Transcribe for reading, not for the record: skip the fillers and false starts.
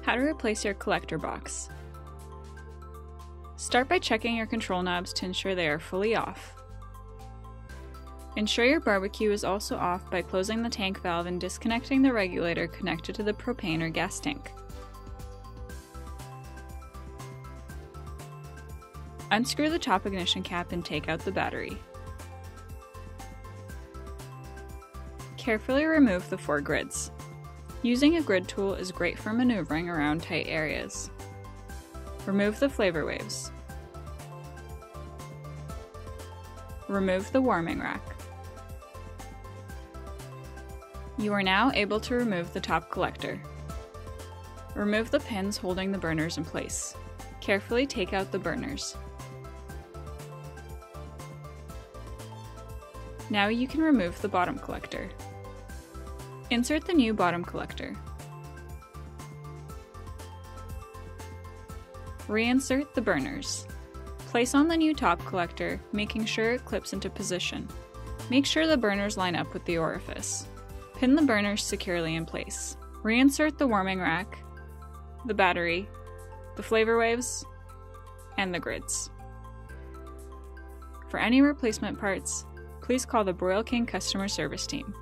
How to replace your collector box. Start by checking your control knobs to ensure they are fully off. Ensure your barbecue is also off by closing the tank valve and disconnecting the regulator connected to the propane or gas tank. Unscrew the top ignition cap and take out the battery. Carefully remove the 4 grids. Using a grid tool is great for maneuvering around tight areas. Remove the flavor waves. Remove the warming rack. You are now able to remove the top collector. Remove the pins holding the burners in place. Carefully take out the burners. Now you can remove the bottom collector. Insert the new bottom collector. Reinsert the burners. Place on the new top collector, making sure it clips into position. Make sure the burners line up with the orifice. Pin the burners securely in place. Reinsert the warming rack, the battery, the flavor waves, and the grids. For any replacement parts, please call the Broil King customer service team.